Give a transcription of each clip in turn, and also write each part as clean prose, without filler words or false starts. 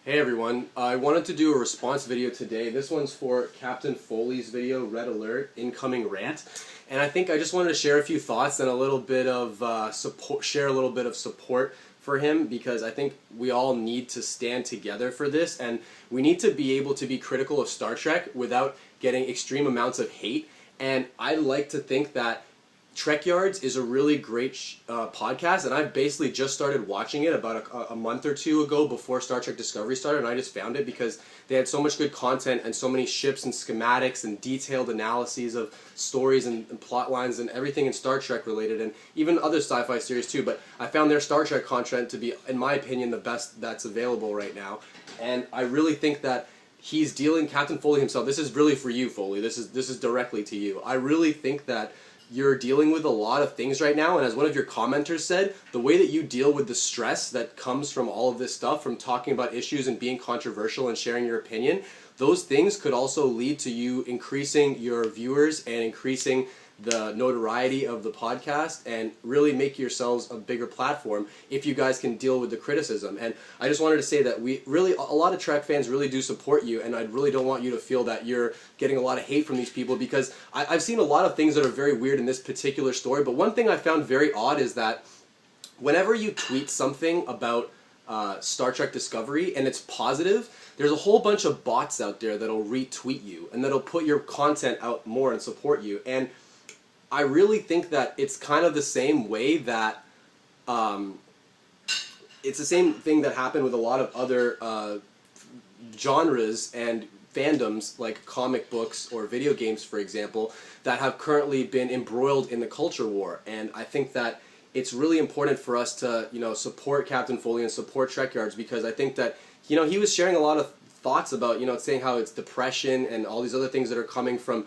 Hey everyone, I wanted to do a response video today. This one's for Captain Foley's video, Red Alert, Incoming Rant. And I think I just wanted to share a few thoughts and a little bit of support for him, because I think we all need to stand together for this, and we need to be able to be critical of Star Trek without getting extreme amounts of hate. And I like to think that Trekyards is a really great podcast, and I've basically just started watching it about a month or two ago before Star Trek Discovery started, and I just found it because they had so much good content and so many ships and schematics and detailed analyses of stories and plot lines and everything in Star Trek related, and even other sci-fi series too. But I found their Star Trek content to be, in my opinion, the best that's available right now, and I really think that he's dealing, Captain Foley himself, this is really for you, Foley, this is directly to you. I really think that you're dealing with a lot of things right now, and as one of your commenters said, the way that you deal with the stress that comes from all of this stuff, from talking about issues and being controversial and sharing your opinion, those things could also lead to you increasing your viewers and increasing the notoriety of the podcast, and really make yourselves a bigger platform if you guys can deal with the criticism. And I just wanted to say that a lot of Trek fans really do support you, and I really don't want you to feel that you're getting a lot of hate from these people, because I've seen a lot of things that are very weird in this particular story. But one thing I found very odd is that whenever you tweet something about Star Trek Discovery and it's positive, there's a whole bunch of bots out there that'll retweet you and that'll put your content out more and support you. And I really think that it's kind of the same way that it's the same thing that happened with a lot of other genres and fandoms, like comic books or video games, for example, that have currently been embroiled in the culture war. And I think that it's really important for us to, support Captain Foley and support Trekyards, because I think that, he was sharing a lot of thoughts about, saying how it's depression and all these other things that are coming from,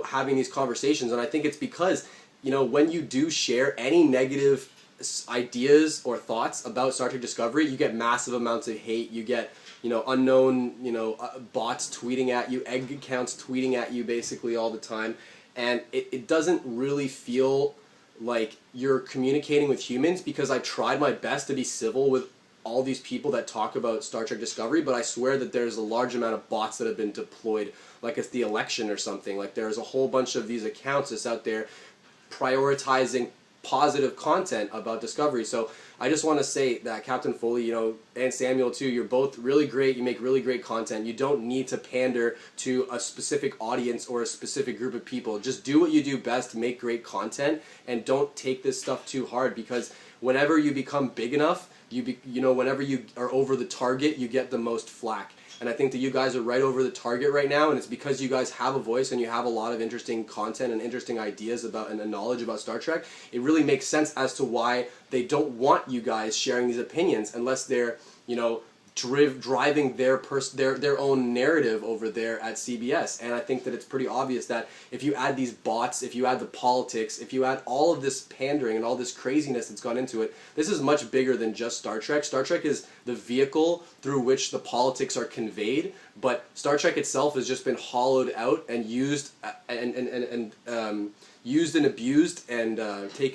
having these conversations. And I think it's because, when you do share any negative ideas or thoughts about Star Trek Discovery, you get massive amounts of hate. You get, unknown, bots tweeting at you, egg accounts tweeting at you basically all the time. And it doesn't really feel like you're communicating with humans, because I tried my best to be civil with all these people that talk about Star Trek Discovery, but I swear that there's a large amount of bots that have been deployed, like it's the election or something. Like there's a whole bunch of these accounts that's out there prioritizing positive content about Discovery. So I just want to say that Captain Foley, and Samuel too, you're both really great. You make really great content. You don't need to pander to a specific audience or a specific group of people. Just do what you do best, make great content, and don't take this stuff too hard, because whenever you become big enough, whenever you are over the target, you get the most flack. And I think that you guys are right over the target right now, and it's because you guys have a voice and you have a lot of interesting content and interesting ideas about and knowledge about Star Trek. It really makes sense as to why they don't want you guys sharing these opinions unless they're, driving their own narrative over there at CBS. And I think that it's pretty obvious that if you add these bots, if you add the politics, if you add all of this pandering and all this craziness that's gone into it, this is much bigger than just Star Trek. Star Trek is the vehicle through which the politics are conveyed, but Star Trek itself has just been hollowed out and used used and abused, and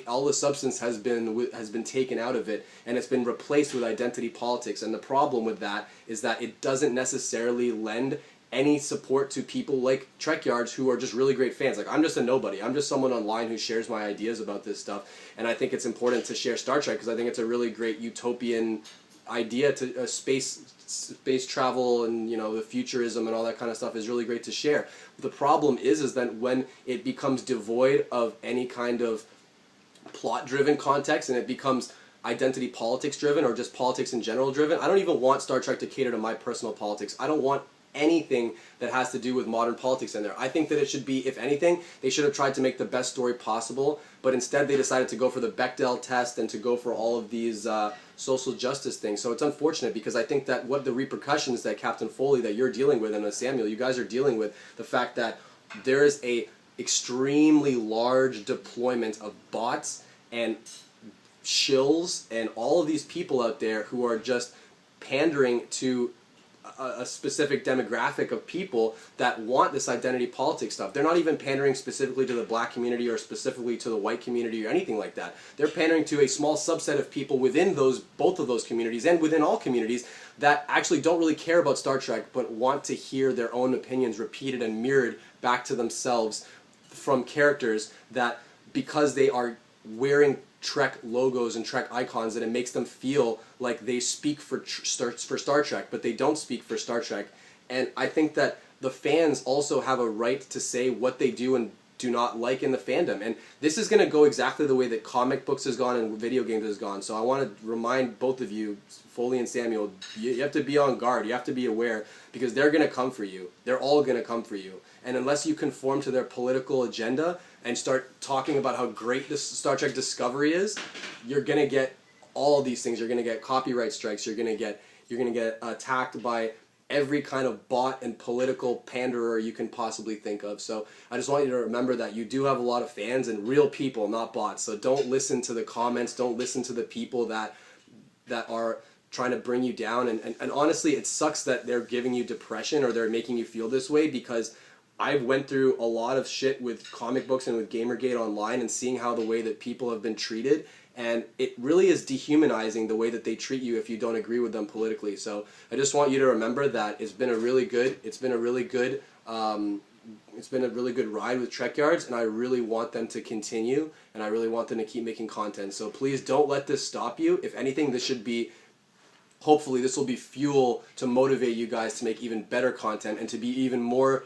all the substance has been taken out of it, and it's been replaced with identity politics. And the problem with that is that it doesn't necessarily lend any support to people like Trekyards, who are just really great fans. Like, I'm just a nobody. I'm just someone online who shares my ideas about this stuff, and I think it's important to share Star Trek because I think it's a really great utopian idea to space travel, and the futurism and all that kind of stuff is really great to share. But the problem is that when it becomes devoid of any kind of plot-driven context and it becomes identity politics driven, or just politics in general driven, I don't even want Star Trek to cater to my personal politics. I don't want anything that has to do with modern politics in there. I think that it should be, if anything, they should have tried to make the best story possible, but instead they decided to go for the Bechdel test and to go for all of these social justice things. So it's unfortunate, because I think that what the repercussions that Captain Foley, that you're dealing with, and Samuel, you guys are dealing with, the fact that there is a extremely large deployment of bots and shills and all of these people out there who are just pandering to a specific demographic of people that want this identity politics stuff. They're not even pandering specifically to the black community or specifically to the white community or anything like that. They're pandering to a small subset of people within both of those communities and within all communities that actually don't really care about Star Trek but want to hear their own opinions repeated and mirrored back to themselves from characters that, because they are wearing Trek logos and Trek icons, that it makes them feel like they speak for Star Trek, but they don't speak for Star Trek. And I think that the fans also have a right to say what they do and do not like in the fandom. And this is going to go exactly the way that comic books has gone and video games has gone. So I want to remind both of you, Foley and Samuel, you have to be on guard. You have to be aware, because they're going to come for you. They're all going to come for you. And unless you conform to their political agenda and start talking about how great this Star Trek Discovery is, you're going to get all these things. You're going to get copyright strikes. You're going to get attacked by every kind of bot and political panderer you can possibly think of. So I just want you to remember that you do have a lot of fans and real people, not bots. So don't listen to the comments. Don't listen to the people that are trying to bring you down. And honestly, it sucks that they're giving you depression or they're making you feel this way, because I went through a lot of shit with comic books and with Gamergate online and seeing how the way that people have been treated. And it really is dehumanizing the way that they treat you if you don't agree with them politically. So I just want you to remember that it's been a really good ride with Trekyards, and I really want them to continue, and I really want them to keep making content. So please don't let this stop you. If anything, hopefully this will be fuel to motivate you guys to make even better content and to be even more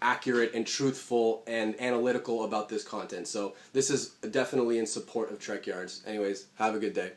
accurate and truthful and analytical about this content. So this is definitely in support of Trekyards. Anyways, have a good day.